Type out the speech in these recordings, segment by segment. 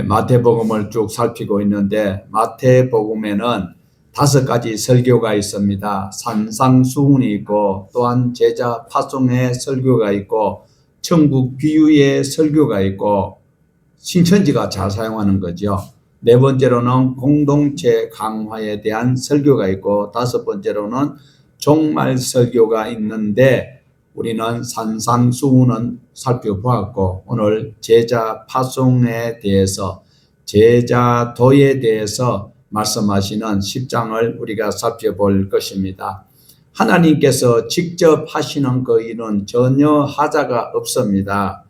마태복음을 쭉 살피고 있는데 마태복음에는 5가지 설교가 있습니다. 산상수훈이 있고 또한 제자 파송의 설교가 있고 천국 비유의 설교가 있고 신천지가 잘 사용하는 거죠. 4번째로는 공동체 강화에 대한 설교가 있고 5번째로는 종말 설교가 있는데 우리는 산상수훈은 살펴보았고 오늘 제자 파송에 대해서 제자도에 대해서 말씀하시는 10장을 우리가 살펴볼 것입니다. 하나님께서 직접 하시는 그 일은 전혀 하자가 없습니다.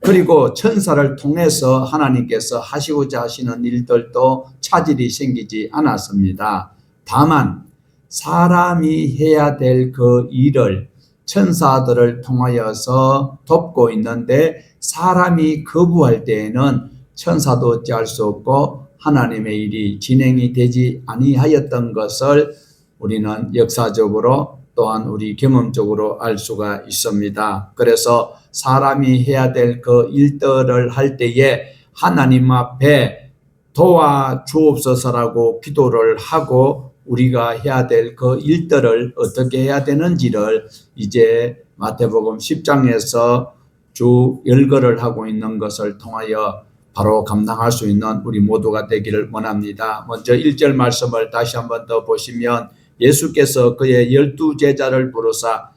그리고 천사를 통해서 하나님께서 하시고자 하시는 일들도 차질이 생기지 않았습니다. 다만 사람이 해야 될 그 일을 천사들을 통하여서 돕고 있는데 사람이 거부할 때에는 천사도 어찌할 수 없고 하나님의 일이 진행이 되지 아니하였던 것을 우리는 역사적으로 또한 우리 경험적으로 알 수가 있습니다. 그래서 사람이 해야 될 그 일들을 할 때에 하나님 앞에 도와주옵소서라고 기도를 하고 우리가 해야 될 그 일들을 어떻게 해야 되는지를 이제 마태복음 10장에서 주 열거를 하고 있는 것을 통하여 바로 감당할 수 있는 우리 모두가 되기를 원합니다. 먼저 1절 말씀을 다시 한번 더 보시면 예수께서 그의 12제자를 부르사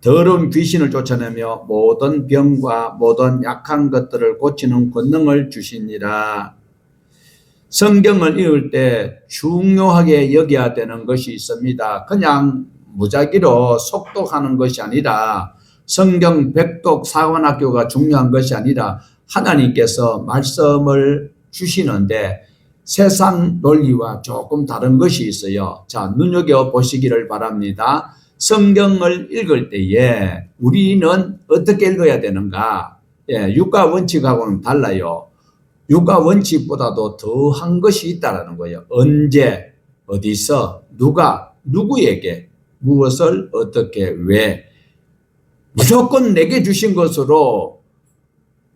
더러운 귀신을 쫓아내며 모든 병과 모든 약한 것들을 고치는 권능을 주시니라. 성경을 읽을 때 중요하게 여겨야 되는 것이 있습니다. 그냥 무작위로 속독하는 것이 아니라 성경 백독 사관학교가 중요한 것이 아니라 하나님께서 말씀을 주시는데 세상 논리와 조금 다른 것이 있어요. 자, 눈여겨보시기를 바랍니다. 성경을 읽을 때에 우리는 어떻게 읽어야 되는가? 육가 원칙하고는 달라요. 육가 원칙보다도 더한 것이 있다는 거예요. 언제, 어디서, 누가, 누구에게, 무엇을, 어떻게, 왜. 무조건 내게 주신 것으로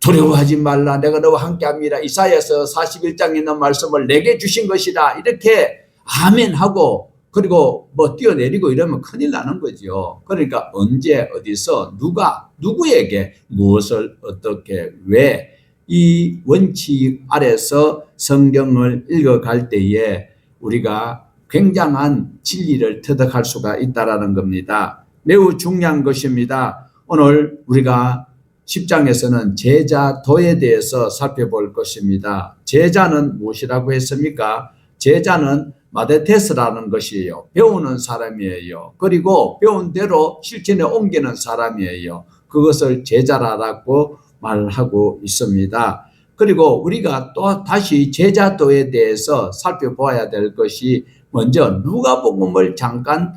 두려워하지 말라. 내가 너와 함께합니다. 이사야서 41장에 있는 말씀을 내게 주신 것이다. 이렇게 아멘하고 그리고 뭐 뛰어내리고 이러면 큰일 나는 거죠. 그러니까 언제, 어디서, 누가, 누구에게, 무엇을, 어떻게, 왜. 이 원칙 아래서 성경을 읽어갈 때에 우리가 굉장한 진리를 터득할 수가 있다는 겁니다. 매우 중요한 것입니다. 오늘 우리가 10장에서는 제자도에 대해서 살펴볼 것입니다. 제자는 무엇이라고 했습니까? 제자는 마데테스라는 것이에요. 배우는 사람이에요. 그리고 배운 대로 실천에 옮기는 사람이에요. 그것을 제자라고 말하고 있습니다. 그리고 우리가 또 다시 제자도에 대해서 살펴봐야 될 것이 먼저 누가복음을 잠깐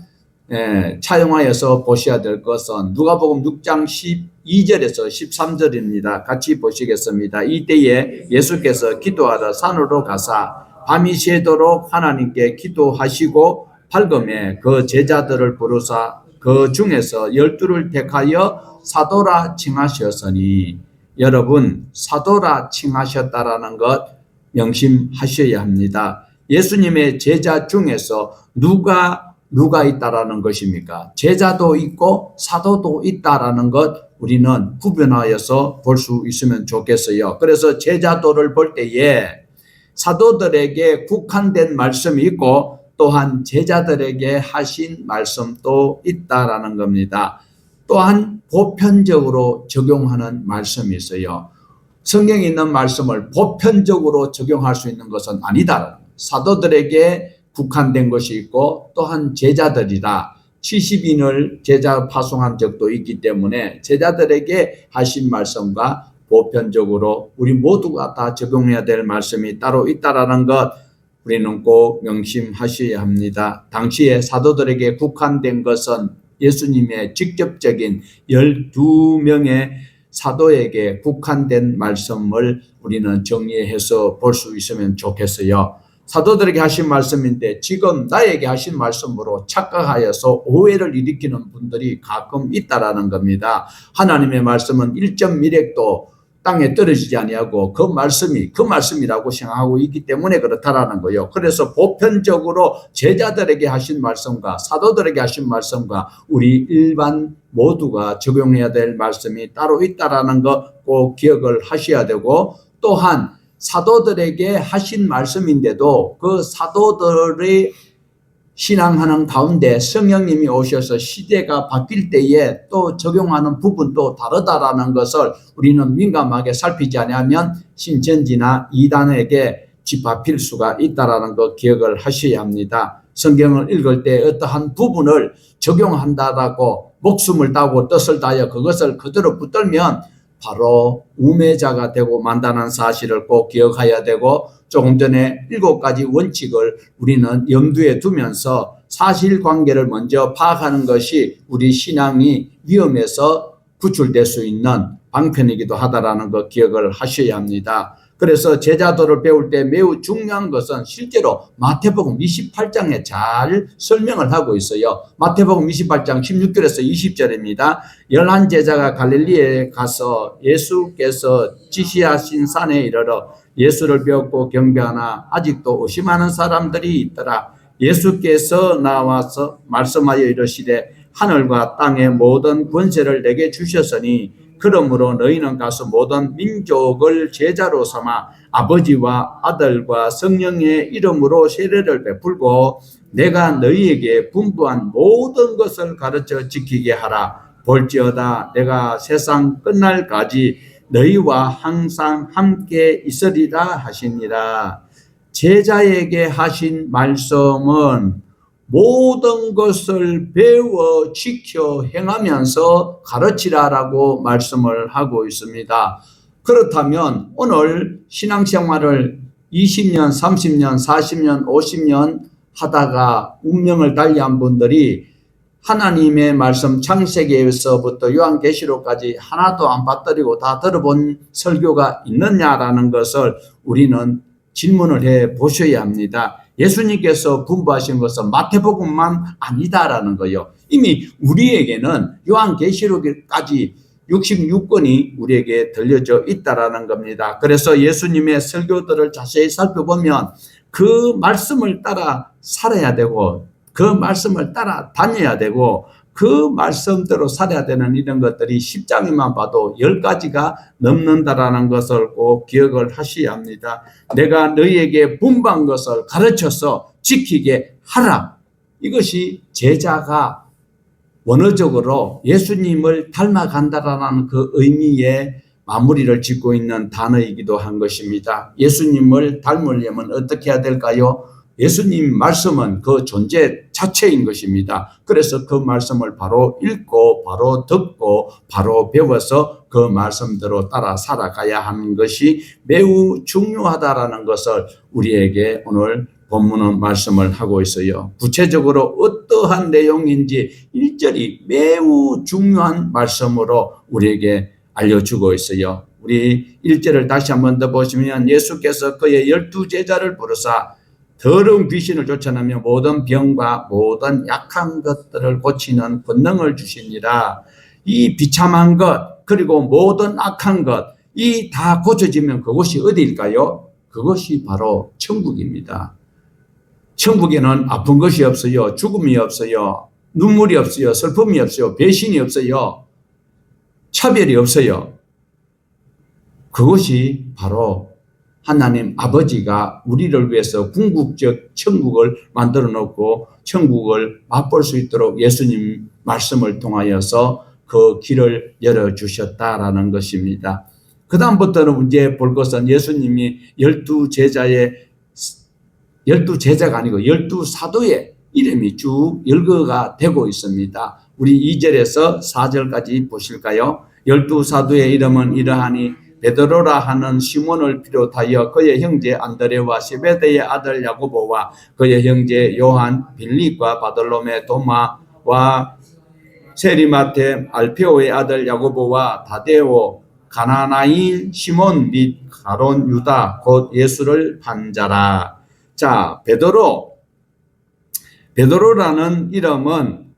차용하여서 보셔야 될 것은 누가복음 6장 12절에서 13절입니다. 같이 보시겠습니다. 이때에 예수께서 기도하다 산으로 가사 밤이 새도록 하나님께 기도하시고 밝음에 그 제자들을 부르사 그 중에서 12를 택하여 사도라 칭하셨으니 여러분 사도라 칭하셨다라는 것 명심하셔야 합니다. 예수님의 제자 중에서 누가 있다라는 것입니까? 제자도 있고 사도도 있다라는 것 우리는 구분하여서 볼 수 있으면 좋겠어요. 그래서 제자도를 볼 때에 사도들에게 국한된 말씀이 있고 또한 제자들에게 하신 말씀도 있다라는 겁니다. 또한 보편적으로 적용하는 말씀이 있어요. 성경에 있는 말씀을 보편적으로 적용할 수 있는 것은 아니다. 사도들에게 국한된 것이 있고 또한 제자들이다. 70인을 제자 파송한 적도 있기 때문에 제자들에게 하신 말씀과 보편적으로 우리 모두가 다 적용해야 될 말씀이 따로 있다라는 것 우리는 꼭 명심하셔야 합니다. 당시에 사도들에게 국한된 것은 예수님의 직접적인 12명의 사도에게 국한된 말씀을 우리는 정리해서 볼 수 있으면 좋겠어요. 사도들에게 하신 말씀인데 지금 나에게 하신 말씀으로 착각하여서 오해를 일으키는 분들이 가끔 있다라는 겁니다. 하나님의 말씀은 1점 미력도 땅에 떨어지지 아니하고 그 말씀이라고 생각하고 있기 때문에 그렇다라는 거예요. 그래서 보편적으로 제자들에게 하신 말씀과 사도들에게 하신 말씀과 우리 일반 모두가 적용해야 될 말씀이 따로 있다라는 거 꼭 기억을 하셔야 되고, 또한 사도들에게 하신 말씀인데도 그 사도들의 신앙하는 가운데 성령님이 오셔서 시대가 바뀔 때에 또 적용하는 부분도 다르다라는 것을 우리는 민감하게 살피지 않으면 신천지나 이단에게 짚밟힐 수가 있다라는 거 기억을 하셔야 합니다. 성경을 읽을 때 어떠한 부분을 적용한다라고 목숨을 다하고 뜻을 다하여 그것을 그대로 붙들면 바로 우매자가 되고 만다는 사실을 꼭 기억해야 되고, 조금 전에 7가지 원칙을 우리는 염두에 두면서 사실관계를 먼저 파악하는 것이 우리 신앙이 위험에서 구출될 수 있는 방편이기도 하다라는 거 기억을 하셔야 합니다. 그래서 제자도를 배울 때 매우 중요한 것은 실제로 마태복음 28장에 잘 설명을 하고 있어요. 마태복음 28장 16절에서 20절입니다. 11제자가 갈릴리에 가서 예수께서 지시하신 산에 이르러 예수를 배웠고 경배하나 아직도 의심하는 사람들이 있더라. 예수께서 나와서 말씀하여 이르시되 하늘과 땅의 모든 권세를 내게 주셨으니 그러므로 너희는 가서 모든 민족을 제자로 삼아 아버지와 아들과 성령의 이름으로 세례를 베풀고 내가 너희에게 분부한 모든 것을 가르쳐 지키게 하라. 볼지어다 내가 세상 끝날까지 너희와 항상 함께 있으리라 하시니라. 제자에게 하신 말씀은 모든 것을 배워 지켜 행하면서 가르치라라고 말씀을 하고 있습니다. 그렇다면 오늘 신앙생활을 20년, 30년, 40년, 50년 하다가 운명을 달리한 분들이 하나님의 말씀 창세기에서부터 요한계시록까지 하나도 안 빠뜨리고 다 들어본 설교가 있느냐라는 것을 우리는 질문을 해 보셔야 합니다. 예수님께서 분부하신 것은 마태복음만 아니다라는 거예요. 이미 우리에게는 요한계시록까지 66권이 우리에게 들려져 있다라는 겁니다. 그래서 예수님의 설교들을 자세히 살펴보면 그 말씀을 따라 살아야 되고 그 말씀을 따라 다녀야 되고 그 말씀대로 살아야 되는 이런 것들이 10장에만 봐도 10가지가 넘는다라는 것을 꼭 기억을 하셔야 합니다. 내가 너희에게 분부한 것을 가르쳐서 지키게 하라. 이것이 제자가 원어적으로 예수님을 닮아간다라는 그 의미의 마무리를 짓고 있는 단어이기도 한 것입니다. 예수님을 닮으려면 어떻게 해야 될까요? 예수님 말씀은 그 존재 자체인 것입니다. 그래서 그 말씀을 바로 읽고 바로 듣고 바로 배워서 그 말씀대로 따라 살아가야 하는 것이 매우 중요하다라는 것을 우리에게 오늘 본문은 말씀을 하고 있어요. 구체적으로 어떠한 내용인지 1절이 매우 중요한 말씀으로 우리에게 알려주고 있어요. 우리 1절을 다시 한번 더 보시면 예수께서 그의 12제자를 부르사 더러운 귀신을 쫓아내며 모든 병과 모든 약한 것들을 고치는 권능을 주시니라. 이 비참한 것 그리고 모든 악한 것 이 다 고쳐지면 그곳이 어디일까요? 그것이 바로 천국입니다. 천국에는 아픈 것이 없어요. 죽음이 없어요. 눈물이 없어요. 슬픔이 없어요. 배신이 없어요. 차별이 없어요. 그것이 바로 하나님 아버지가 우리를 위해서 궁극적 천국을 만들어 놓고 천국을 맛볼 수 있도록 예수님 말씀을 통하여서 그 길을 열어주셨다라는 것입니다. 그 다음부터는 이제 볼 것은 예수님이 12제자가 아니고 12사도의 이름이 쭉 열거가 되고 있습니다. 우리 2절에서 4절까지 보실까요? 12사도의 이름은 이러하니 베드로라 하는 시몬을 비롯하여 그의 형제 안드레와 세베대의 아들 야고보와 그의 형제 요한, 빌립과 바돌로메, 도마와 세리마테, 알페오의 아들 야고보와 다데오, 가나나인 시몬 및 가론 유다 곧 예수를 판 자라. 자, 베드로라는 이름은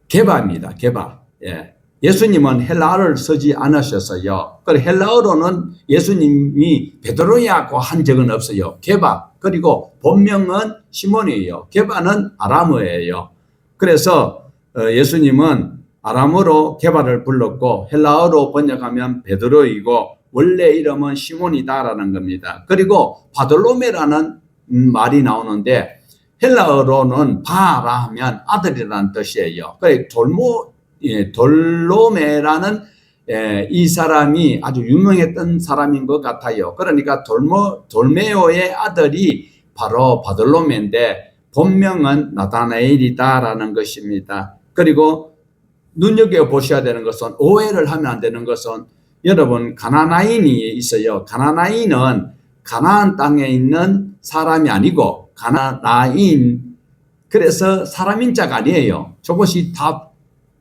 게바입니다. 게바. 예. 예수님은 헬라어를 쓰지 않으셨어요. 그리고 헬라어로는 예수님이 베드로야고 한 적은 없어요. 게바, 그리고 본명은 시몬이에요. 게바는 아람어예요. 그래서 예수님은 아람어로 게바를 불렀고 헬라어로 번역하면 베드로이고 원래 이름은 시몬이다라는 겁니다. 그리고 바돌로메라는 말이 나오는데 헬라어로는 바라 하면 아들이라는 뜻이에요. 그래 돌로메라는 이 사람이 아주 유명했던 사람인 것 같아요. 그러니까 돌메오의 아들이 바로 바돌로메인데 본명은 나다나엘이다라는 것입니다. 그리고 눈여겨보셔야 되는 것은 오해를 하면 안 되는 것은 여러분 가나나인이 있어요. 가나나인은 가나안 땅에 있는 사람이 아니고 가나나인 그래서 사람인자가 아니에요. 저것이 다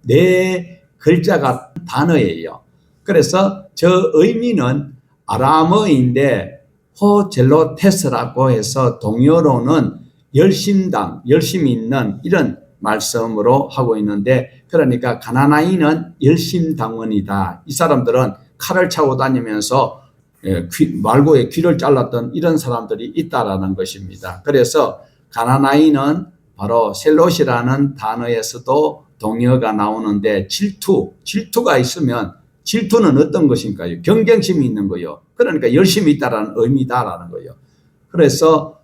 네 글자가 단어예요. 그래서 저 의미는 아람어인데 호젤로테스라고 해서 동요로는 열심히 있는 이런 말씀으로 하고 있는데 그러니까 가나나인은 열심당원이다. 이 사람들은 칼을 차고 다니면서 말고의 귀를 잘랐던 이런 사람들이 있다라는 것입니다. 그래서 가나나인은 바로 셀롯이라는 단어에서도 동요가 나오는데 질투가 있으면 질투는 어떤 것인가요? 경쟁심이 있는 거요. 그러니까 열심히 있다라는 의미다라는 거요. 그래서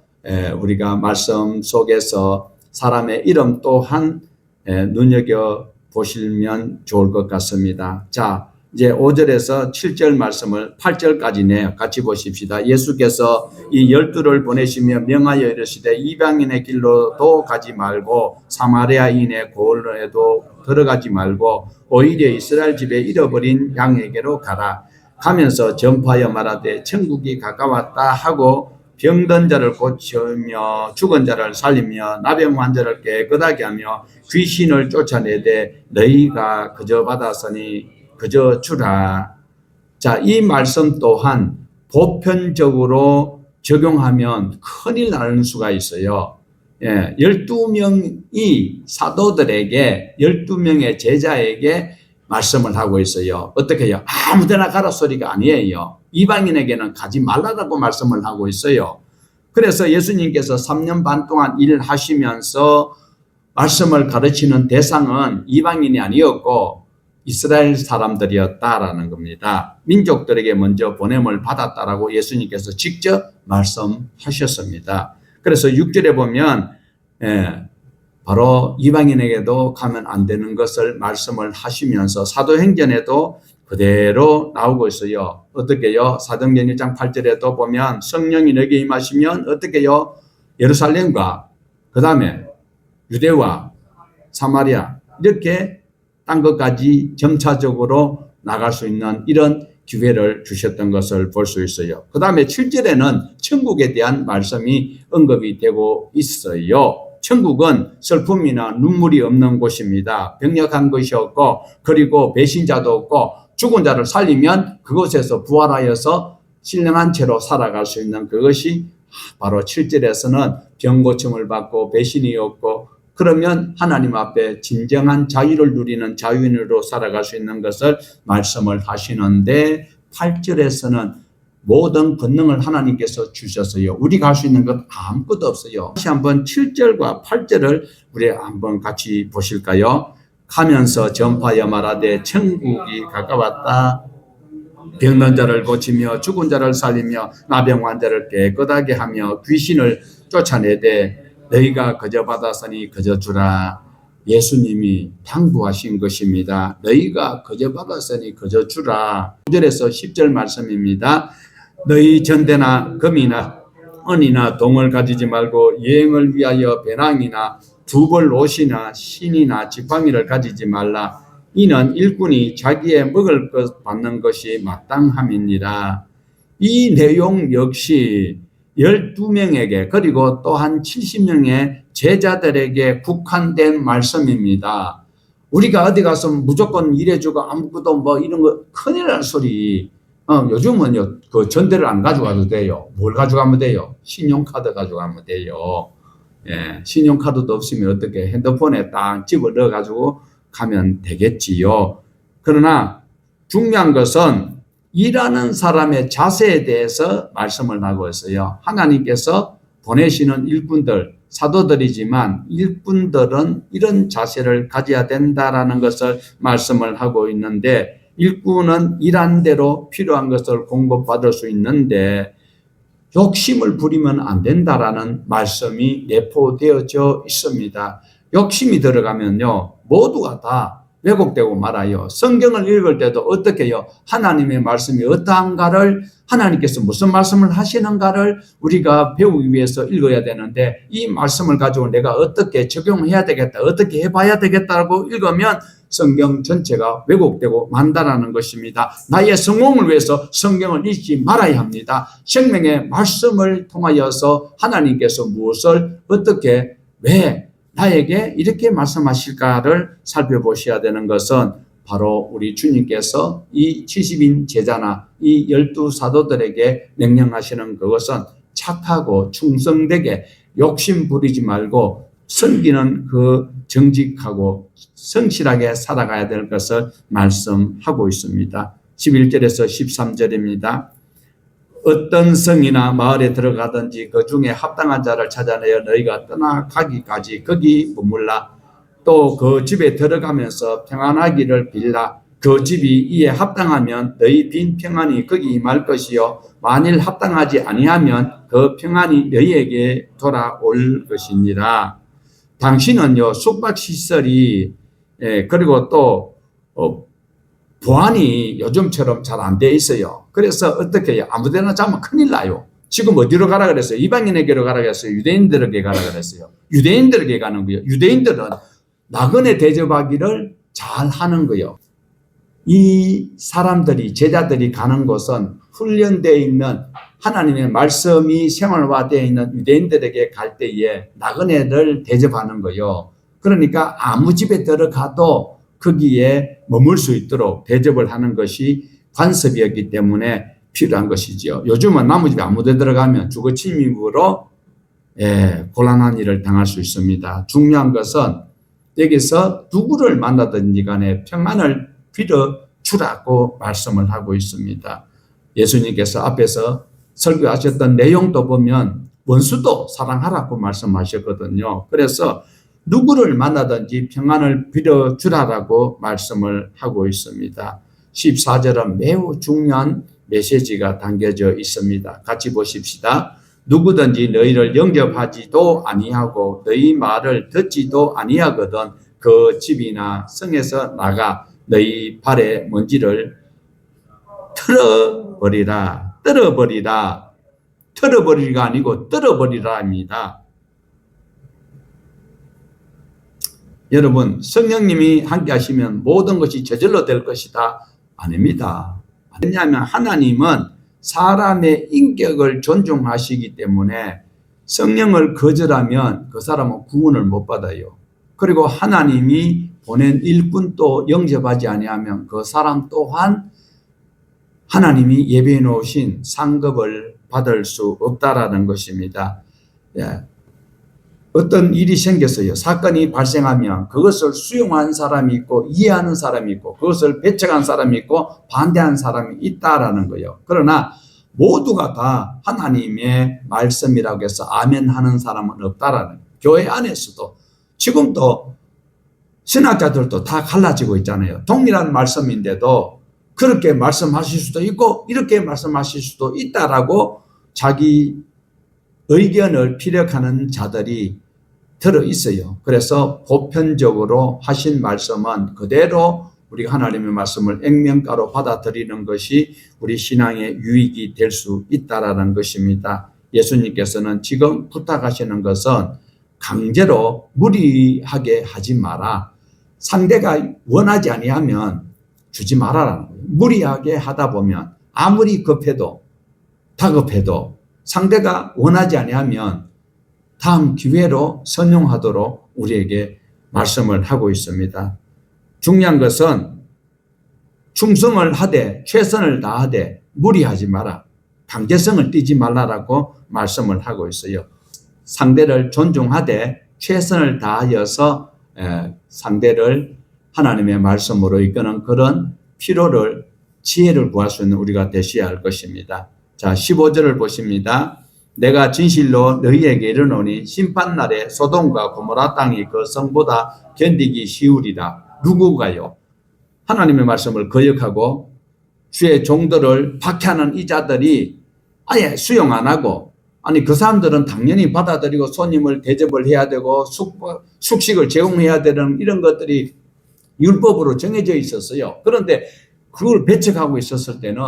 우리가 말씀 속에서 사람의 이름 또한 눈여겨 보시면 좋을 것 같습니다. 자, 이제 5절에서 7절 말씀을 8절까지네요. 같이 보십시다. 예수께서 이 12를 보내시며 명하여 이르시되 이방인의 길로도 가지 말고 사마리아인의 고을에도 들어가지 말고 오히려 이스라엘 집에 잃어버린 양에게로 가라. 가면서 전파하여 말하되 천국이 가까웠다 하고 병든 자를 고치며 죽은 자를 살리며 나병 환자를 깨끗하게 하며 귀신을 쫓아내되 너희가 그저 받았으니 그저 주라. 자, 이 말씀 또한 보편적으로 적용하면 큰일 나는 수가 있어요. 12명이 사도들에게 12명의 제자에게 말씀을 하고 있어요. 어떻게 해요? 아무데나 가라 소리가 아니에요. 이방인에게는 가지 말라라고 말씀을 하고 있어요. 그래서 예수님께서 3년 반 동안 일을 하시면서 말씀을 가르치는 대상은 이방인이 아니었고 이스라엘 사람들이었다라는 겁니다. 민족들에게 먼저 보냄을 받았다라고 예수님께서 직접 말씀하셨습니다. 그래서 6절에 보면 바로 이방인에게도 가면 안 되는 것을 말씀을 하시면서 사도행전에도 그대로 나오고 있어요. 어떻게요? 사도행전 1장 8절에도 보면 성령이 너에게 임하시면 어떻게요? 예루살렘과 그 다음에 유대와 사마리아 이렇게 딴 것까지 점차적으로 나갈 수 있는 이런 기회를 주셨던 것을 볼 수 있어요. 그 다음에 7절에는 천국에 대한 말씀이 언급이 되고 있어요. 천국은 슬픔이나 눈물이 없는 곳입니다. 병력한 것이 없고 그리고 배신자도 없고 죽은 자를 살리면 그곳에서 부활하여서 신령한 채로 살아갈 수 있는 그것이 바로 7절에서는 병고침을 받고 배신이 없고 그러면 하나님 앞에 진정한 자유를 누리는 자유인으로 살아갈 수 있는 것을 말씀을 하시는데 8절에서는 모든 권능을 하나님께서 주셨어요. 우리가 할 수 있는 것 아무것도 없어요. 다시 한번 7절과 8절을 우리 한번 같이 보실까요? 가면서 전파하여 말하되 천국이 가까웠다. 병든 자를 고치며 죽은 자를 살리며 나병 환자를 깨끗하게 하며 귀신을 쫓아내되 너희가 그저 받았으니 그저 주라. 예수님이 당부하신 것입니다. 너희가 그저 받았으니 그저 주라. 9절에서 10절 말씀입니다. 너희 전대나 금이나 은이나 동을 가지지 말고 여행을 위하여 배낭이나 두벌 옷이나 신이나 지팡이를 가지지 말라. 이는 일꾼이 자기의 먹을 것 받는 것이 마땅함이니라. 이 내용 역시 12명에게 그리고 또한 70명의 제자들에게 국한된 말씀입니다. 우리가 어디 가서 무조건 일해주고 아무것도 뭐 이런 거 큰일 날 소리. 요즘은요, 그 전대를 안 가져가도 돼요. 뭘 가져가면 돼요? 신용카드 가져가면 돼요. 예, 신용카드도 없으면 어떻게 핸드폰에 딱 집어 넣어가지고 가면 되겠지요. 그러나 중요한 것은 일하는 사람의 자세에 대해서 말씀을 하고 있어요. 하나님께서 보내시는 일꾼들, 사도들이지만 일꾼들은 이런 자세를 가져야 된다라는 것을 말씀을 하고 있는데, 일꾼은 일한 대로 필요한 것을 공급받을 수 있는데 욕심을 부리면 안 된다라는 말씀이 내포되어져 있습니다. 욕심이 들어가면요, 모두가 다 왜곡되고 말아요. 성경을 읽을 때도 어떻게 해요? 하나님의 말씀이 어떠한가를, 하나님께서 무슨 말씀을 하시는가를 우리가 배우기 위해서 읽어야 되는데, 이 말씀을 가지고 내가 어떻게 적용해야 되겠다, 어떻게 해봐야 되겠다고 읽으면 성경 전체가 왜곡되고 만다라는 것입니다. 나의 성공을 위해서 성경을 읽지 말아야 합니다. 생명의 말씀을 통하여서 하나님께서 무엇을 어떻게 왜 나에게 이렇게 말씀하실까를 살펴보셔야 되는 것은 바로 우리 주님께서 이 70인 제자나 이 12사도들에게 명령하시는 그것은 착하고 충성되게 욕심 부리지 말고 섬기는 그 정직하고 성실하게 살아가야 될 것을 말씀하고 있습니다. 11절에서 13절입니다. 어떤 성이나 마을에 들어가든지 그 중에 합당한 자를 찾아내어 너희가 떠나가기까지 거기 머물라. 또 그 집에 들어가면서 평안하기를 빌라. 그 집이 이에 합당하면 너희 빈 평안이 거기 임할 것이요, 만일 합당하지 아니하면 그 평안이 너희에게 돌아올 것이니라. 당신은요, 숙박시설이 그리고 또 보안이 요즘처럼 잘 안 돼 있어요. 그래서 어떻게 해요? 아무데나 자면 큰일 나요. 지금 어디로 가라 그랬어요? 이방인에게로 가라 그랬어요? 유대인들에게 가라 그랬어요? 유대인들에게 가는 거예요. 유대인들은 나그네 대접하기를 잘 하는 거예요. 이 사람들이, 제자들이 가는 곳은 훈련되어 있는 하나님의 말씀이 생활화되어 있는 유대인들에게 갈 때에 나그네를 대접하는 거예요. 그러니까 아무 집에 들어가도 거기에 머물 수 있도록 대접을 하는 것이 관습이었기 때문에 필요한 것이지요. 요즘은 남의 집에 아무 데 들어가면 주거 침입으로 곤란한 일을 당할 수 있습니다. 중요한 것은 여기서 누구를 만나든지 간에 평안을 빌어주라고 말씀을 하고 있습니다. 예수님께서 앞에서 설교하셨던 내용도 보면 원수도 사랑하라고 말씀하셨거든요. 그래서 누구를 만나든지 평안을 빌어주라고 말씀을 하고 있습니다. 14절은 매우 중요한 메시지가 담겨져 있습니다. 같이 보십시다. 누구든지 너희를 영접하지도 아니하고 너희 말을 듣지도 아니하거든 그 집이나 성에서 나가 너희 발에 먼지를 털어버리라. 떨어버리라. 털어버리가 아니고 떨어버리라 합니다. 여러분, 성령님이 함께 하시면 모든 것이 저절로 될 것이다? 아닙니다. 왜냐하면 하나님은 사람의 인격을 존중하시기 때문에 성령을 거절하면 그 사람은 구원을 못 받아요. 그리고 하나님이 보낸 일꾼도 영접하지 아니하면 그 사람 또한 하나님이 예배해 놓으신 상급을 받을 수 없다라는 것입니다. 어떤 일이 생겼어요. 사건이 발생하면 그것을 수용한 사람이 있고 이해하는 사람이 있고 그것을 배척한 사람이 있고 반대한 사람이 있다라는 거예요. 그러나 모두가 다 하나님의 말씀이라고 해서 아멘 하는 사람은 없다라는 거예요. 교회 안에서도 지금도 신학자들도 다 갈라지고 있잖아요. 동일한 말씀인데도 그렇게 말씀하실 수도 있고 이렇게 말씀하실 수도 있다라고 자기 의견을 피력하는 자들이 들어있어요. 그래서 보편적으로 하신 말씀은 그대로 우리가 하나님의 말씀을 액면가로 받아들이는 것이 우리 신앙의 유익이 될 수 있다라는 것입니다. 예수님께서는 지금 부탁하시는 것은 강제로 무리하게 하지 마라. 상대가 원하지 아니하면 주지 말아라는 거예요. 무리하게 하다 보면 아무리 급해도 다급해도 상대가 원하지 아니하면 다음 기회로 선용하도록 우리에게 말씀을 하고 있습니다. 중요한 것은 충성을 하되 최선을 다하되 무리하지 마라. 강제성을 띠지 말라라고 말씀을 하고 있어요. 상대를 존중하되 최선을 다하여서 상대를 하나님의 말씀으로 이끄는 그런 필요를 지혜를 구할 수 있는 우리가 되셔야 할 것입니다. 자, 15절을 보십니다. 내가 진실로 너희에게 이르노니 심판날에 소돔과 고모라 땅이 그 성보다 견디기 쉬우리라. 누구가요? 하나님의 말씀을 거역하고 주의 종들을 박해하는 이 자들이 아예 수용 안 하고, 아니 그 사람들은 당연히 받아들이고 손님을 대접을 해야 되고 숙식을 제공해야 되는 이런 것들이 율법으로 정해져 있었어요. 그런데 그걸 배척하고 있었을 때는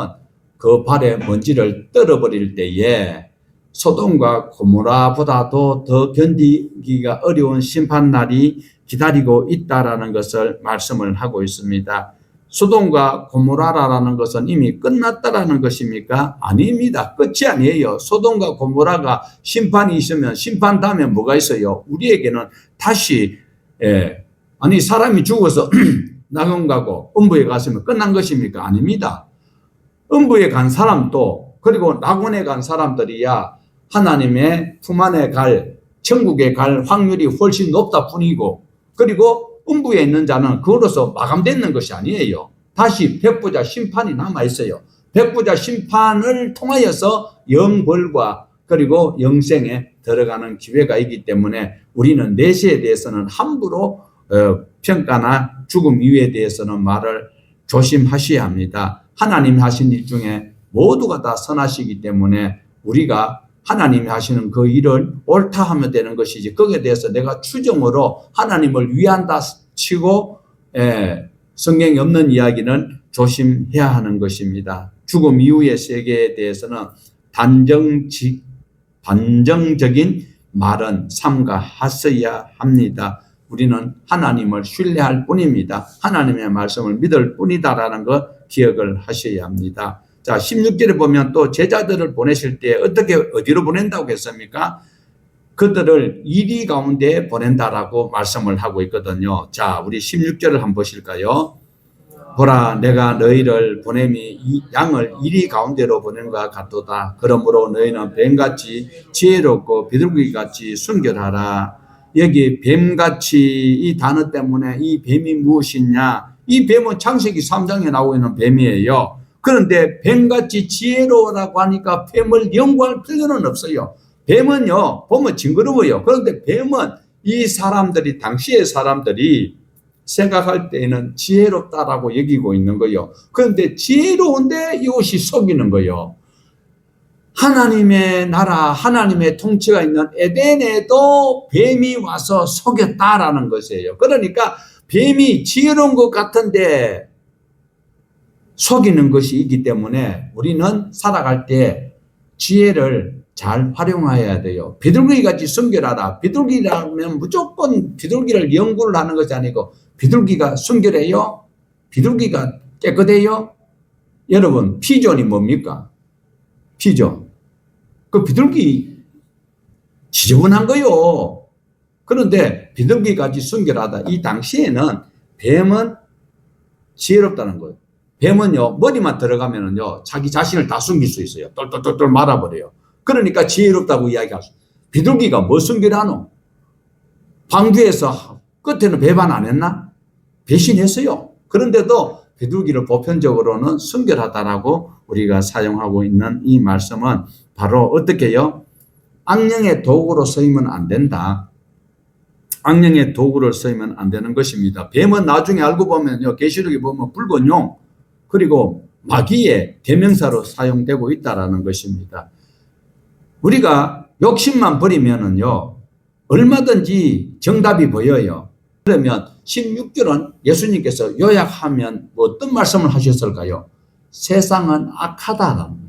그 발에 먼지를 떨어버릴 때에 소돔과 고모라보다도 더 견디기가 어려운 심판날이 기다리고 있다라는 것을 말씀을 하고 있습니다. 소돔과 고모라라는 것은 이미 끝났다라는 것입니까? 아닙니다. 끝이 아니에요. 소돔과 고모라가 심판이 있으면 심판 다음에 뭐가 있어요? 우리에게는 다시 아니 사람이 죽어서 낙원 가고 음부에 갔으면 끝난 것입니까? 아닙니다. 음부에 간 사람도 그리고 낙원에 간 사람들이야 하나님의 품 안에 갈 천국에 갈 확률이 훨씬 높다 뿐이고, 그리고 음부에 있는 자는 그로서 마감되는 것이 아니에요. 다시 백부자 심판이 남아있어요. 백부자 심판을 통하여서 영벌과 그리고 영생에 들어가는 기회가 있기 때문에 우리는 내세에 대해서는 함부로 평가나 죽음 이유에 대해서는 말을 조심하셔야 합니다. 하나님이 하신 일 중에 모두가 다 선하시기 때문에 우리가 하나님이 하시는 그 일을 옳다 하면 되는 것이지, 거기에 대해서 내가 추정으로 하나님을 위한다 치고 성경에 없는 이야기는 조심해야 하는 것입니다. 죽음 이후의 세계에 대해서는 단정적인 말은 삼가하셔야 합니다. 우리는 하나님을 신뢰할 뿐입니다. 하나님의 말씀을 믿을 뿐이다라는 거 기억을 하셔야 합니다. 자, 16절에 보면 또 제자들을 보내실 때 어디로 보낸다고 했습니까? 그들을 이리 가운데 보낸다라고 말씀을 하고 있거든요. 자, 우리 16절을 한번 보실까요? 보라, 내가 너희를 보냄이 이 양을 이리 가운데로 보낸 것 같도다. 그러므로 너희는 뱀같이 지혜롭고 비둘기같이 순결하라. 여기 뱀같이 이 단어 때문에 이 뱀이 무엇이냐? 이 뱀은 창세기 3장에 나오고 있는 뱀이에요. 그런데 뱀같이 지혜로우라고 하니까 뱀을 연구할 필요는 없어요. 뱀은요, 보면 징그러워요. 그런데 뱀은 이 사람들이, 당시의 사람들이 생각할 때에는 지혜롭다라고 여기고 있는 거예요. 그런데 지혜로운데 이것이 속이는 거예요. 하나님의 나라, 하나님의 통치가 있는 에덴에도 뱀이 와서 속였다라는 것이에요. 그러니까 뱀이 지혜로운 것 같은데 속이는 것이 있기 때문에 우리는 살아갈 때 지혜를 잘 활용해야 돼요. 비둘기같이 순결하다. 비둘기라면 무조건 비둘기를 연구를 하는 것이 아니고, 비둘기가 순결해요? 비둘기가 깨끗해요? 여러분, 피존이 뭡니까? 피존. 그 비둘기 지저분한 거요. 그런데 비둘기같이 순결하다. 이 당시에는 뱀은 지혜롭다는 거예요. 뱀은요, 머리만 들어가면은요, 자기 자신을 다 숨길 수 있어요. 똘똘똘똘 말아버려요. 그러니까 지혜롭다고 이야기할 수. 비둘기가 뭐 순결하노? 방주에서 끝에는 배반 안 했나? 배신했어요. 그런데도 비둘기를 보편적으로는 순결하다라고 우리가 사용하고 있는 이 말씀은 바로 어떻게요? 악령의 도구로 쓰이면 안 된다. 악령의 도구를 쓰이면 안 되는 것입니다. 뱀은 나중에 알고 보면요, 계시록에 보면 붉은 용, 그리고 마귀의 대명사로 사용되고 있다라는 것입니다. 우리가 욕심만 버리면은요, 얼마든지 정답이 보여요. 그러면 16절은 예수님께서 요약하면 어떤 말씀을 하셨을까요? 세상은 악하다라는 거예요.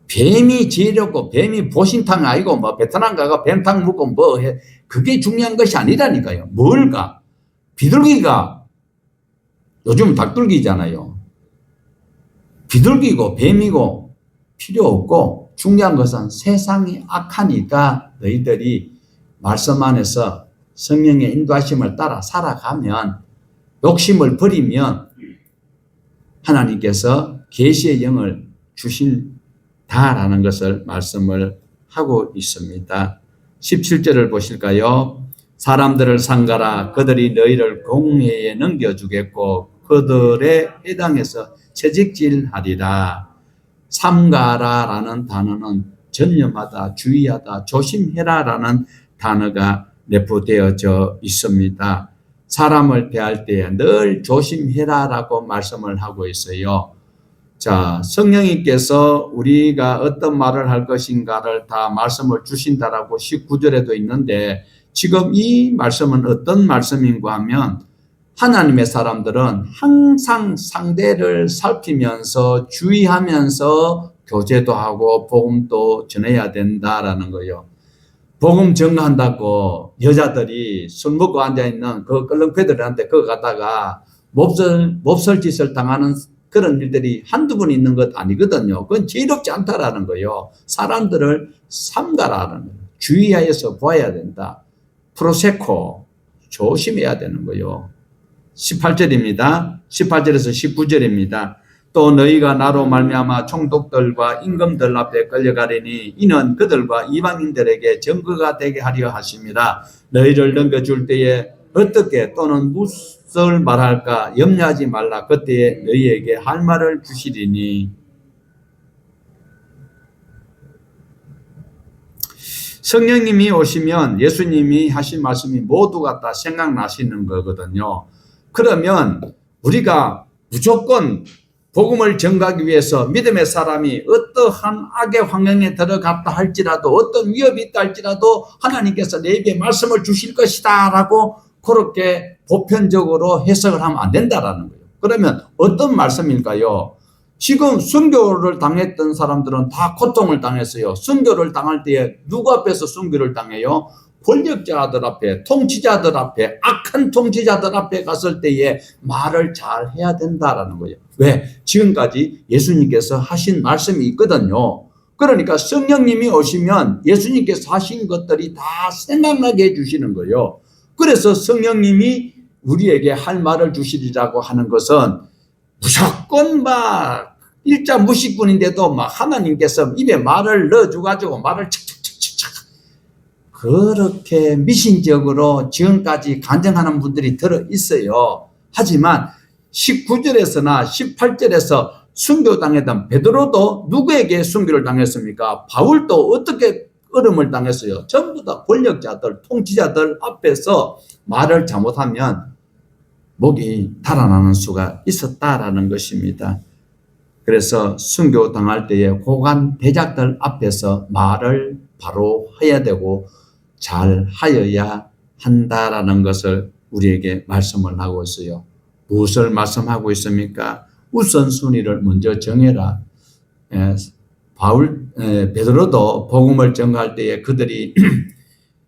뱀이 지혜롭고 뱀이 보신탕 아니고 뭐 베트남 가가 뱀탕 먹고 뭐 해. 그게 중요한 것이 아니라니까요. 뭘까? 비둘기가, 요즘 닭둘기잖아요. 비둘기고 뱀이고 필요 없고, 중요한 것은 세상이 악하니까 너희들이 말씀 안에서 성령의 인도하심을 따라 살아가면, 욕심을 버리면 하나님께서 계시의 영을 주신다라는 것을 말씀을 하고 있습니다. 17절을 보실까요? 사람들을 상가라. 그들이 너희를 공회에 넘겨주겠고 그들의 해당에서 채찍질하리라. 삼가라라는 단어는 전념하다, 주의하다, 조심해라라는 단어가 내포되어져 있습니다. 사람을 대할 때에 늘 조심해라라고 말씀을 하고 있어요. 자, 성령님께서 우리가 어떤 말을 할 것인가를 다 말씀을 주신다라고 19절에도 있는데 지금 이 말씀은 어떤 말씀인가 하면 하나님의 사람들은 항상 상대를 살피면서 주의하면서 교제도 하고 복음도 전해야 된다라는 거예요. 복음 전가한다고 여자들이 술 먹고 앉아있는 그 껄렁패들한테 그거 갖다가 몹쓸 짓을 당하는 그런 일들이 한두 번 있는 것 아니거든요. 그건 지혜롭지 않다라는 거예요. 사람들을 삼가라는 거예요. 주의하여서 봐야 된다. 프로세코 조심해야 되는 거예요. 18절입니다. 18절에서 19절입니다. 또 너희가 나로 말미암아 총독들과 임금들 앞에 끌려가리니 이는 그들과 이방인들에게 증거가 되게 하려 하심이라. 너희를 넘겨줄 때에 어떻게 또는 무엇을 말할까 염려하지 말라. 그때에 너희에게 할 말을 주시리니. 성령님이 오시면 예수님이 하신 말씀이 모두가 다 생각나시는 거거든요. 그러면 우리가 무조건 복음을 전가하기 위해서 믿음의 사람이 어떠한 악의 환경에 들어갔다 할지라도 어떤 위협이 있다 할지라도 하나님께서 내게 말씀을 주실 것이다 라고 그렇게 보편적으로 해석을 하면 안 된다라는 거예요. 그러면 어떤 말씀일까요? 지금 순교를 당했던 사람들은 다 고통을 당했어요. 순교를 당할 때에 누구 앞에서 순교를 당해요? 권력자들 앞에, 통치자들 앞에, 악한 통치자들 앞에 갔을 때에 말을 잘 해야 된다라는 거예요. 왜? 지금까지 예수님께서 하신 말씀이 있거든요. 그러니까 성령님이 오시면 예수님께서 하신 것들이 다 생각나게 해주시는 거예요. 그래서 성령님이 우리에게 할 말을 주시리라고 하는 것은 무조건 막 일자 무식꾼인데도 막 하나님께서 입에 말을 넣어줘가지고 말을 척척척척 그렇게 미신적으로 지금까지 간증하는 분들이 들어 있어요. 하지만 19절에서나 18절에서 순교당했던 베드로도 누구에게 순교를 당했습니까? 바울도 어떻게 얼음을 당했어요? 전부 다 권력자들, 통치자들 앞에서 말을 잘못하면 목이 달아나는 수가 있었다라는 것입니다. 그래서 순교 당할 때에 고관 대작들 앞에서 말을 바로 해야 되고 잘 하여야 한다라는 것을 우리에게 말씀을 하고 있어요. 무엇을 말씀하고 있습니까? 우선순위를 먼저 정해라. 베드로도 복음을 전가할 때에 그들이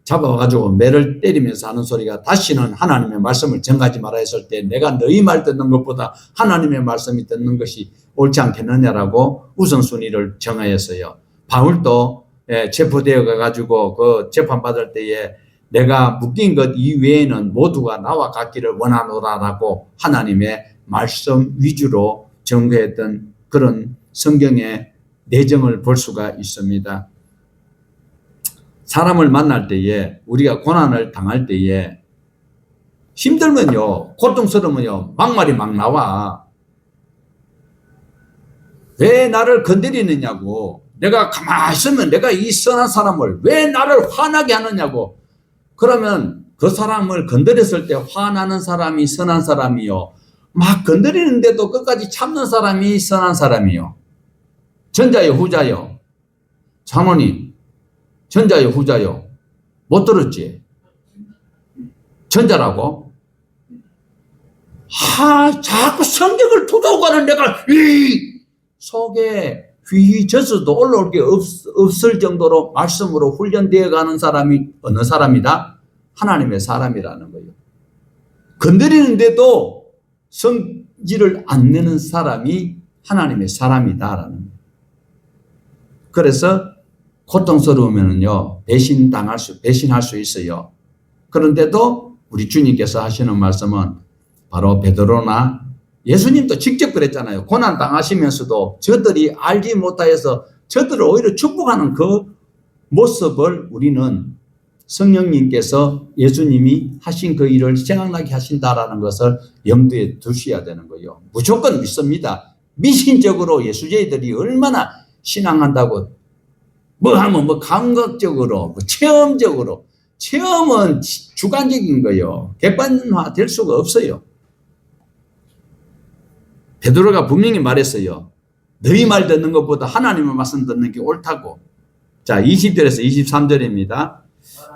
잡아가지고 매를 때리면서 하는 소리가 다시는 하나님의 말씀을 전가하지 말아 했을 때 내가 너희 말 듣는 것보다 하나님의 말씀이 듣는 것이 옳지 않겠느냐라고 우선순위를 정하였어요. 바울도 체포되어 가가지고 그 재판받을 때에 내가 묶인 것 이외에는 모두가 나와 같기를 원하노라라고 하나님의 말씀 위주로 전개했던 그런 성경의 내정을 볼 수가 있습니다. 사람을 만날 때에 우리가 고난을 당할 때에 힘들면요, 고통스러우면요, 막말이 막 나와. 왜 나를 건드리느냐고. 내가 가만히 있으면 내가 이 선한 사람을 왜 나를 화나게 하느냐고. 그러면 그 사람을 건드렸을 때 화나는 사람이 선한 사람이요. 막 건드리는데도 끝까지 참는 사람이 선한 사람이요. 전자요, 후자요? 장로님, 전자요, 후자요? 못 들었지? 전자라고? 자꾸 성경을 두둑하는 내가 이 속에 휘젓어도 올라올 게 없을 정도로 말씀으로 훈련되어 가는 사람이 어느 사람이다? 하나님의 사람이라는 거예요. 건드리는데도 성질을 안 내는 사람이 하나님의 사람이다라는 거예요. 그래서 고통스러우면요, 배신할 수 있어요. 그런데도 우리 주님께서 하시는 말씀은 바로 베드로나 예수님도 직접 그랬잖아요. 고난 당하시면서도 저들이 알지 못하여서 저들을 오히려 축복하는 그 모습을 우리는 성령님께서 예수님이 하신 그 일을 생각나게 하신다라는 것을 염두에 두셔야 되는 거예요. 무조건 믿습니다. 미신적으로 예수제들이 얼마나 신앙한다고 뭐 하면 뭐 감각적으로 뭐 체험적으로 체험은 주관적인 거예요. 객관화 될 수가 없어요. 베드로가 분명히 말했어요. 너희 말 듣는 것보다 하나님의 말씀 듣는 게 옳다고. 자, 20절에서 23절입니다.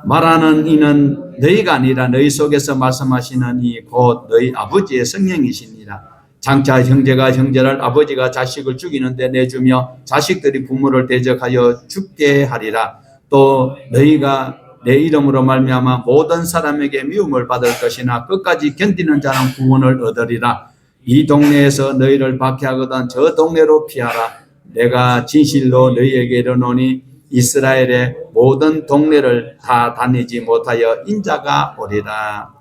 말하는 이는 너희가 아니라 너희 속에서 말씀하시는 이 곧 너희 아버지의 성령이시니라. 장차 형제가 형제를 아버지가 자식을 죽이는데 내주며 자식들이 부모를 대적하여 죽게 하리라. 또 너희가 내 이름으로 말미암아 모든 사람에게 미움을 받을 것이나 끝까지 견디는 자는 구원을 얻으리라. 이 동네에서 너희를 박해하거든 저 동네로 피하라. 내가 진실로 너희에게 이르노니 이스라엘의 모든 동네를 다 다니지 못하여 인자가 오리라.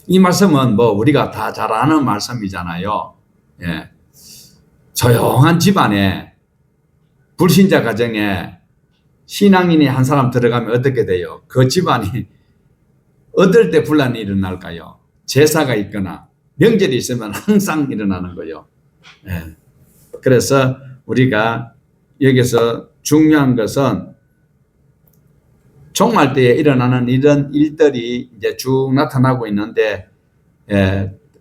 이 말씀은 뭐 우리가 다 잘 아는 말씀이잖아요. 예. 조용한 집안에 불신자 가정에 신앙인이 한 사람 들어가면 어떻게 돼요? 그 집안이 어떨 때 분란이 일어날까요? 제사가 있거나 명절이 있으면 항상 일어나는 거예요. 예. 그래서 우리가 여기서 중요한 것은 종말 때에 일어나는 이런 일들이 이제 쭉 나타나고 있는데,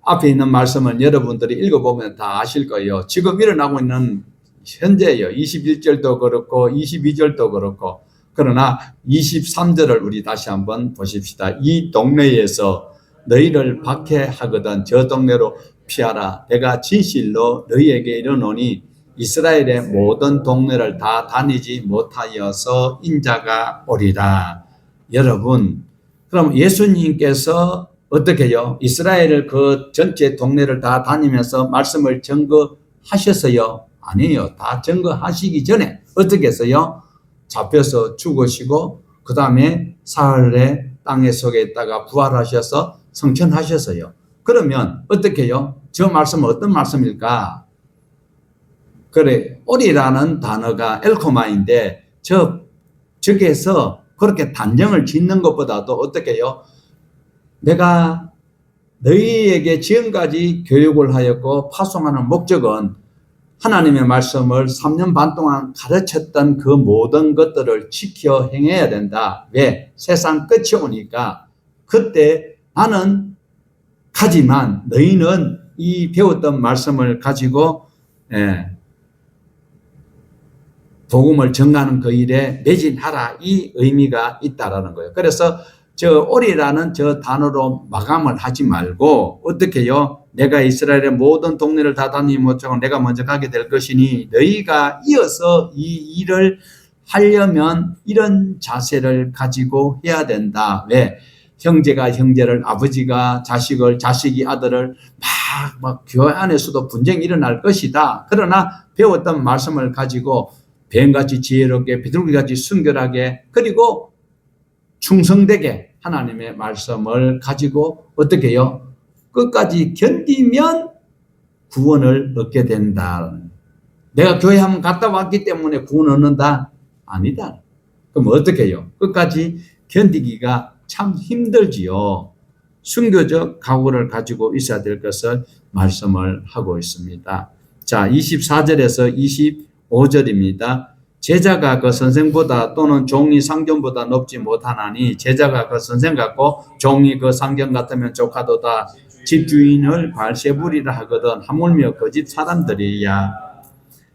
앞에 있는 말씀을 여러분들이 읽어보면 다 아실 거예요. 지금 일어나고 있는 현재예요. 21절도 그렇고 22절도 그렇고. 그러나 23절을 우리 다시 한번 보십시다. 이 동네에서 너희를 박해하거든 저 동네로 피하라. 내가 진실로 너희에게 이르노니 이스라엘의 모든 동네를 다 다니지 못하여서 인자가 오리라. 여러분, 그럼 예수님께서 어떻게 해요? 이스라엘을 그 전체 동네를 다 다니면서 말씀을 증거하셨어요? 아니에요. 다 증거하시기 전에 어떻게 했어요? 잡혀서 죽으시고 그 다음에 사흘에 땅의 속에 있다가 부활하셔서 성천하셨어요. 그러면 어떻게 해요? 저 말씀은 어떤 말씀일까? 그래, 오리라는 단어가 엘코마인데 저기에서 그렇게 단정을 짓는 것보다도 어떻게 해요? 내가 너희에게 지금까지 교육을 하였고 파송하는 목적은 하나님의 말씀을 3년 반 동안 가르쳤던 그 모든 것들을 지켜 행해야 된다. 왜? 세상 끝이 오니까 그때 나는 가지만 너희는 이 배웠던 말씀을 가지고 복음을 전하는 그 일에 매진하라. 이 의미가 있다라는 거예요. 그래서 저 오리라는 저 단어로 마감을 하지 말고 어떻게 해요? 내가 이스라엘의 모든 동네를 다 다니지 못하고 내가 먼저 가게 될 것이니 너희가 이어서 이 일을 하려면 이런 자세를 가지고 해야 된다. 왜? 형제가 형제를, 아버지가 자식을, 자식이 아들을 막 교회 안에서도 분쟁이 일어날 것이다. 그러나 배웠던 말씀을 가지고 뱀같이 지혜롭게 비둘기같이 순결하게 그리고 충성되게 하나님의 말씀을 가지고 어떻게 해요? 끝까지 견디면 구원을 얻게 된다. 내가 교회 한번 갔다 왔기 때문에 구원 얻는다? 아니다. 그럼 어떻게 해요? 끝까지 견디기가 참 힘들지요. 순교적 각오를 가지고 있어야 될 것을 말씀을 하고 있습니다. 자, 24절에서 25절입니다. 제자가 그 선생보다 또는 종이 상견보다 높지 못하나니 제자가 그 선생 같고 종이 그 상견 같으면 조카도다. 집주인을 발세부리라 하거든 하물며 거짓 사람들이야.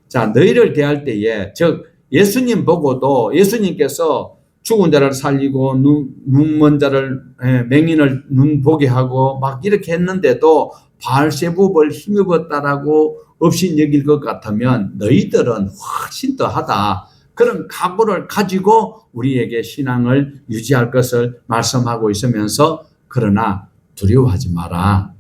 자, 너희를 대할 때에 즉 예수님 보고도 예수님께서 죽은 자를 살리고 눈 먼 자를 맹인을 눈 보게 하고 막 이렇게 했는데도 발세부를 힘입었다라고 없인 여길 것 같으면 너희들은 훨씬 더하다. 그런 각오를 가지고 우리에게 신앙을 유지할 것을 말씀하고 있으면서 그러나 두려워하지 마라.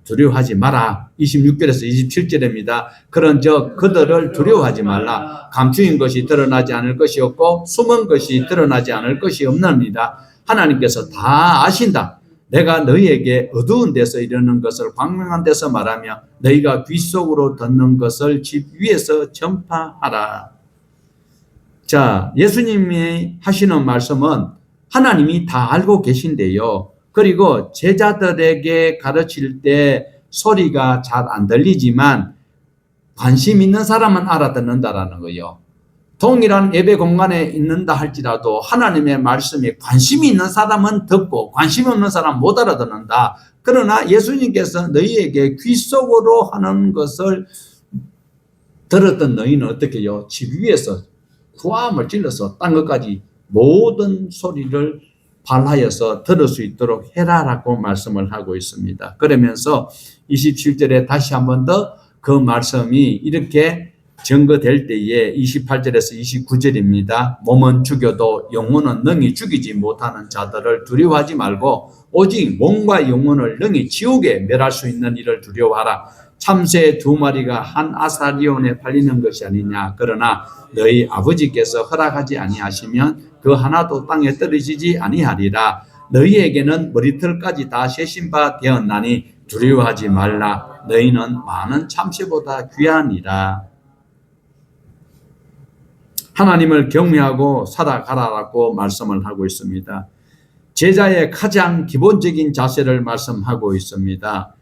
두려워하지 마라. 26절에서 27절입니다. 그런 그들을 두려워하지 말라. 감추인 것이 드러나지 않을 것이 없고 숨은 것이 드러나지 않을 것이 없습니다. 하나님께서 다 아신다. 내가 너희에게 어두운 데서 이르는 것을 광명한 데서 말하며 너희가 귀 속으로 듣는 것을 집 위에서 전파하라. 자, 예수님이 하시는 말씀은 하나님이 다 알고 계신데요. 그리고 제자들에게 가르칠 때 소리가 잘 안 들리지만 관심 있는 사람은 알아듣는다라는 거예요. 동일한 예배 공간에 있는다 할지라도 하나님의 말씀에 관심이 있는 사람은 듣고 관심이 없는 사람은 못 알아듣는다. 그러나 예수님께서 너희에게 귀 속으로 하는 것을 들었던 너희는 어떻게 해요? 집 위에서 구함을 찔러서 딴 것까지 모든 소리를 발하여서 들을 수 있도록 해라라고 말씀을 하고 있습니다. 그러면서 27절에 다시 한 번 더 그 말씀이 이렇게 증거될 때에 28절에서 29절입니다. 몸은 죽여도 영혼은 능히 죽이지 못하는 자들을 두려워하지 말고 오직 몸과 영혼을 능히 지옥에 멸할 수 있는 이를 두려워하라. 참새 2마리가 한 아사리온에 팔리는 것이 아니냐. 그러나 너희 아버지께서 허락하지 아니하시면 그 하나도 땅에 떨어지지 아니하리라. 너희에게는 머리털까지 다 세신 바 되었나니 두려워하지 말라. 너희는 많은 참새보다 귀하니라. 하나님을 경외하고 살아가라라고 말씀을 하고 있습니다. 제자의 가장 기본적인 자세를 말씀하고 있습니다.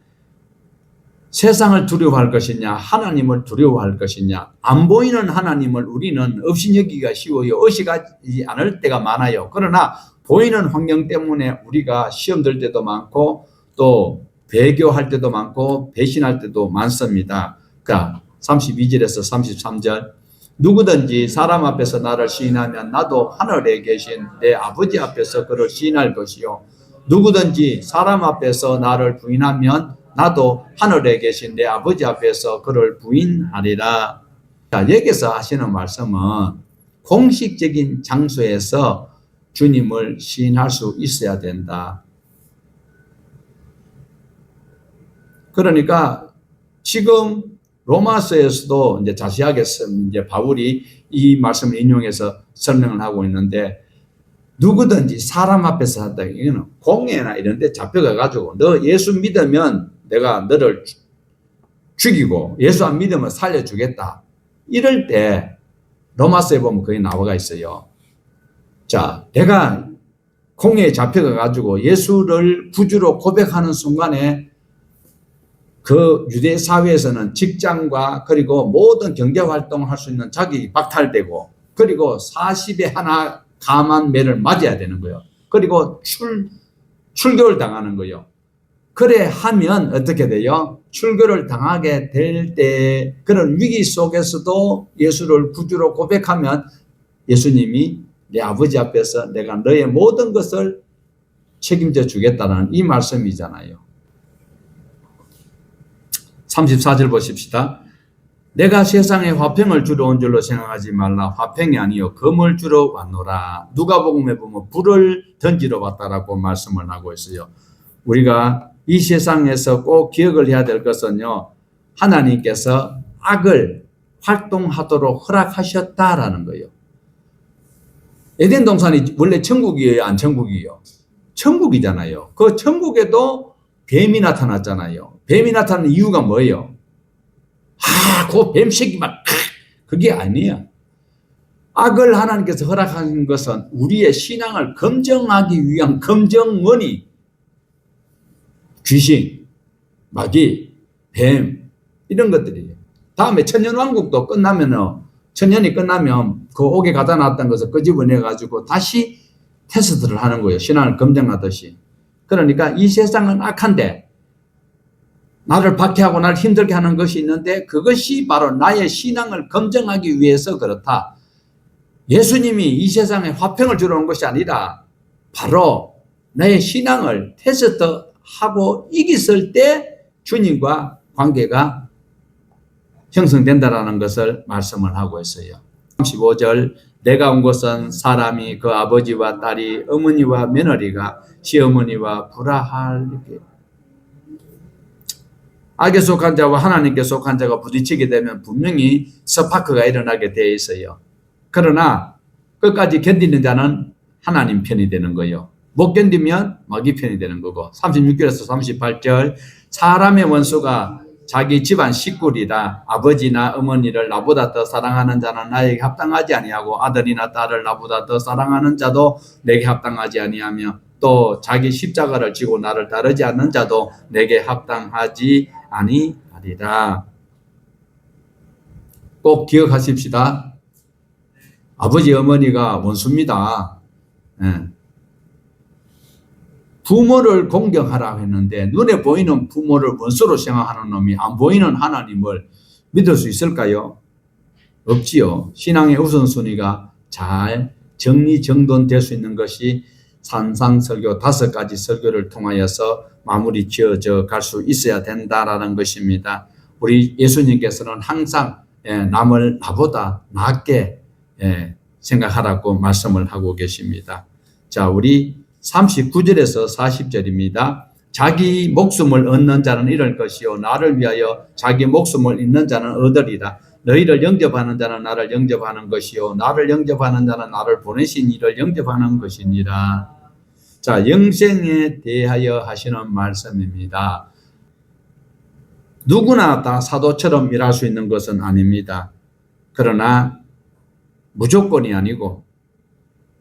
세상을 두려워할 것이냐, 하나님을 두려워할 것이냐. 안 보이는 하나님을 우리는 업신여기기가 쉬워요. 의식하지 않을 때가 많아요. 그러나 보이는 환경 때문에 우리가 시험 들 때도 많고 또 배교할 때도 많고 배신할 때도 많습니다. 그러니까 32절에서 33절 누구든지 사람 앞에서 나를 시인하면 나도 하늘에 계신 내 아버지 앞에서 그를 시인할 것이요. 누구든지 사람 앞에서 나를 부인하면 나도 하늘에 계신 내 아버지 앞에서 그를 부인하리라. 자, 여기서 하시는 말씀은 공식적인 장소에서 주님을 시인할 수 있어야 된다. 그러니까 지금 로마서에서도 이제 자세하게 이제 바울이 이 말씀을 인용해서 설명을 하고 있는데 누구든지 사람 앞에서 한다. 이거는 공회나 이런 데 잡혀가 가지고 너 예수 믿으면 내가 너를 죽이고 예수 안 믿으면 살려주겠다. 이럴 때 로마서에 보면 거기 나와 있어요. 자, 내가 공회에 잡혀가 가지고 예수를 구주로 고백하는 순간에 그 유대 사회에서는 직장과 그리고 모든 경제 활동을 할 수 있는 자격이 박탈되고 그리고 40에 하나 감한 매를 맞아야 되는 거예요. 그리고 출교를 당하는 거예요. 그래 하면 어떻게 돼요? 출교를 당하게 될 때 그런 위기 속에서도 예수를 구주로 고백하면 예수님이 내 아버지 앞에서 내가 너의 모든 것을 책임져 주겠다는 이 말씀이잖아요. 34절 보십시다. 내가 세상에 화평을 주러 온 줄로 생각하지 말라. 화평이 아니요 금을 주러 왔노라. 누가복음에 보면 불을 던지러 왔다라고 말씀을 하고 있어요. 우리가 이 세상에서 꼭 기억을 해야 될 것은요. 하나님께서 악을 활동하도록 허락하셨다라는 거예요. 에덴 동산이 원래 천국이에요, 안 천국이에요? 천국이잖아요. 그 천국에도 뱀이 나타났잖아요. 뱀이 나타나는 이유가 뭐예요? 그 뱀새끼 막 그게 아니야. 악을 하나님께서 허락하신 것은 우리의 신앙을 검증하기 위한 검증원이 귀신, 마귀, 뱀 이런 것들이에요. 다음에 천년왕국도 천년이 끝나면 그 옥에 가다 놨던 것을 끄집어내 가지고 다시 테스트를 하는 거예요. 신앙을 검증하듯이. 그러니까 이 세상은 악한데 나를 박해하고 나를 힘들게 하는 것이 있는데 그것이 바로 나의 신앙을 검증하기 위해서 그렇다. 예수님이 이 세상에 화평을 주러 온 것이 아니라 바로 나의 신앙을 테스트하고 이겼을 때 주님과 관계가 형성된다라는 것을 말씀을 하고 있어요. 35절 내가 온 것은 사람이 그 아버지와 딸이 어머니와 며느리가 시어머니와 불화하게 악에 속한 자와 하나님께 속한 자가 부딪히게 되면 분명히 스파크가 일어나게 되어 있어요. 그러나 끝까지 견디는 자는 하나님 편이 되는 거예요. 못 견디면 마귀 편이 되는 거고 36절에서 38절 사람의 원수가 자기 집안 식구리라. 아버지나 어머니를 나보다 더 사랑하는 자는 나에게 합당하지 아니하고 아들이나 딸을 나보다 더 사랑하는 자도 내게 합당하지 아니하며 또 자기 십자가를 지고 나를 따르지 않는 자도 내게 합당하지 아니하리라. 꼭 기억하십시다. 아버지 어머니가 원수입니다. 부모를 공경하라고 했는데 눈에 보이는 부모를 원수로 생각하는 놈이 안 보이는 하나님을 믿을 수 있을까요? 없지요. 신앙의 우선순위가 잘 정리정돈될 수 있는 것이 산상설교 5가지 설교를 통하여서 마무리 지어져 갈 수 있어야 된다라는 것입니다. 우리 예수님께서는 항상 남을 나보다 낫게 생각하라고 말씀을 하고 계십니다. 자, 우리 39절에서 40절입니다. 자기 목숨을 얻는 자는 잃을 것이요 나를 위하여 자기 목숨을 잃는 자는 얻으리라. 너희를 영접하는 자는 나를 영접하는 것이요 나를 영접하는 자는 나를 보내신 이를 영접하는 것이니라. 자, 영생에 대하여 하시는 말씀입니다. 누구나 다 사도처럼 일할 수 있는 것은 아닙니다. 그러나 무조건이 아니고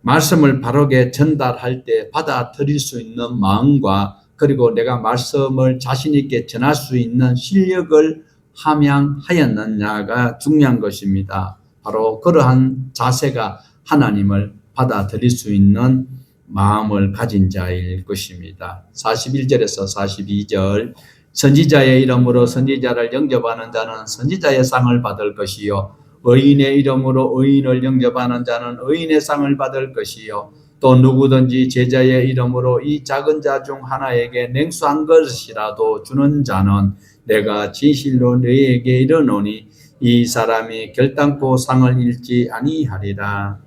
말씀을 바르게 전달할 때 받아들일 수 있는 마음과 그리고 내가 말씀을 자신 있게 전할 수 있는 실력을 함양하였느냐가 중요한 것입니다. 바로 그러한 자세가 하나님을 받아들일 수 있는 마음을 가진 자일 것입니다. 41절에서 42절 선지자의 이름으로 선지자를 영접하는 자는 선지자의 상을 받을 것이요 의인의 이름으로 의인을 영접하는 자는 의인의 상을 받을 것이요 또 누구든지 제자의 이름으로 이 작은 자 중 하나에게 냉수 한 그릇이라도 주는 자는 내가 진실로 너희에게 이르노니 이 사람이 결단코 상을 잃지 아니하리라.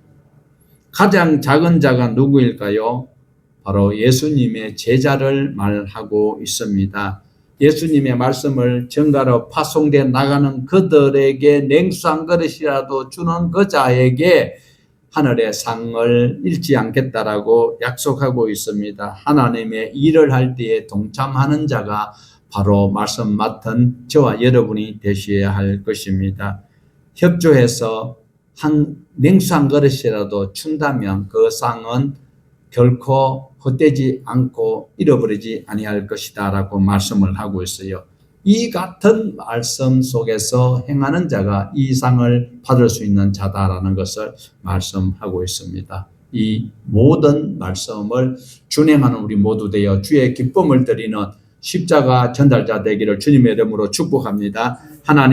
가장 작은 자가 누구일까요? 바로 예수님의 제자를 말하고 있습니다. 예수님의 말씀을 전가로 파송돼 나가는 그들에게 냉수 한 그릇이라도 주는 그 자에게 하늘의 상을 잃지 않겠다라고 약속하고 있습니다. 하나님의 일을 할 때에 동참하는 자가 바로 말씀 맡은 저와 여러분이 되셔야 할 것입니다. 협조해서 냉수 한 그릇이라도 준다면 그 상은 결코 헛되지 않고 잃어버리지 아니할 것이다 라고 말씀을 하고 있어요. 이 같은 말씀 속에서 행하는 자가 이 상을 받을 수 있는 자다라는 것을 말씀하고 있습니다. 이 모든 말씀을 준행하는 우리 모두 되어 주의 기쁨을 드리는 십자가 전달자 되기를 주님의 이름으로 축복합니다. 하나님